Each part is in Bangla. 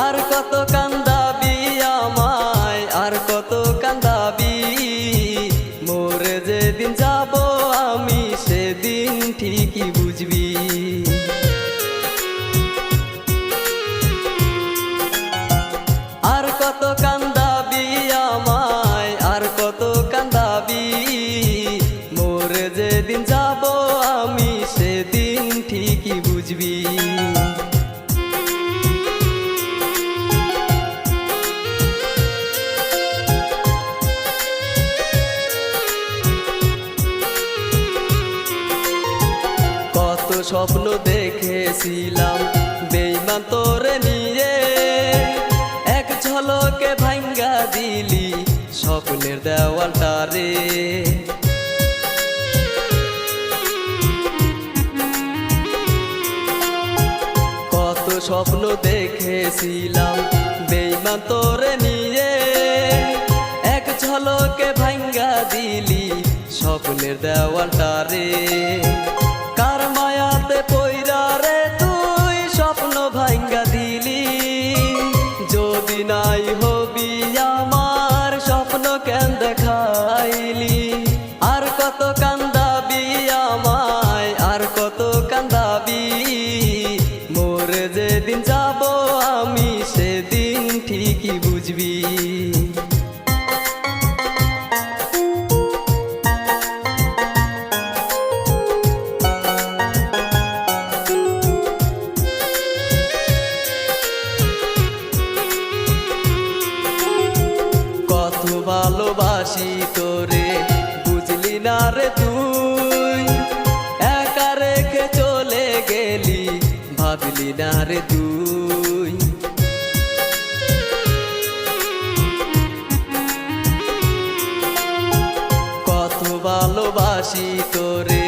আর কত কান্দাবি আমায়, আর কত কান্দাবি, মোরে যেদিন যাব আমি সেদিন ঠিকই বুঝবি। আর কত কান্দাবি আমায়, আর কত কান্দাবি, মোরে যেদিন যাব আমি সেদিন ঠিকই বুঝবি। কত স্বপ্ন দেখেছিলাম বেঈমান তোরে নিয়ে, এক ঝলকে ভাঙ্গা দিলি স্বপ্নের দেওয়ালটারে। কত স্বপ্ন দেখেছিলাম বেঈমান তোরে নিয়ে, এক ঝলকে ভাঙ্গা দিলি স্বপ্নের দেওয়ালটারে। কার মায়াতে পইরা রে তুই স্বপ্ন ভাঙ্গা দিলি, যদি নাই হবি আমার স্বপ্ন কেন দেখাইলি। আর কত কান্দাবি আমায়, আর কত কান্দাবি, মোরে যেদিন যাব আমি সেদিন ঠিকই বুঝবি। ভালোবাসি তোরে বুঝলি না রে তুই, একা রেখে চলে গেলি ভাবলি না রে তুই। কত ভালোবাসি তোরে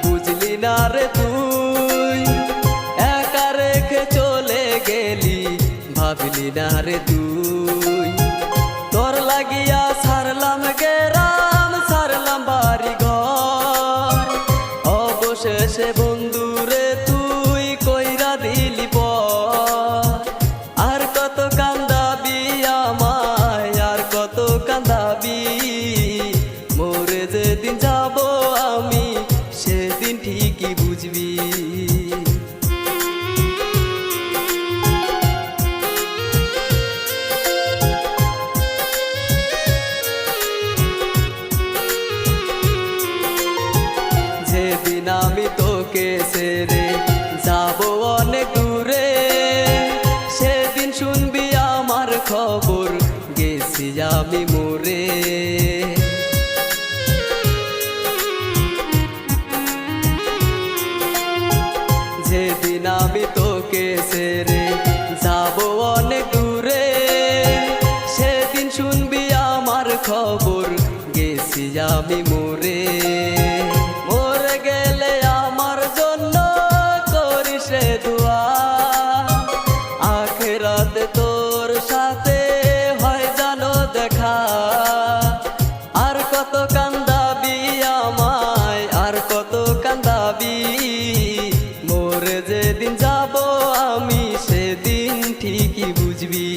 বুঝলি না রে তুই, একা রেখে চলে গেলি ভাবলি না রে তুই। তোর লাগিয়া সারলাম গেরাম, সারলাম বাড়ি ঘর, অবশেষে বন্ধুরে তুই কইরা দিলি পর। আর কত কান্দাবি আমায়, আর কত কান্দাবি, মোরে যেদিন যাব আমি সেদিন ঠিকই বুঝবি। যেদিন আমি তোকে ছেড়ে যাব অনেক দূরে, সেদিন শুনবি আমার খবর গেছি আমি মরে। যেদিন আমি তোকে ছেড়ে যাব অনেক দূরে, সেদিন শুনবি আমার খবর গেছি আমি মরে। মরে গেলে আমার জন্য করিস রে দুয়া, আখিরাতে তোর সাথে হয় জানো দেখা। আর কত কান্দাবি আমায়, আর কত কান্দাবি, মোরে যেদিন যাব আমি সেদিন ঠিকই বুঝবি।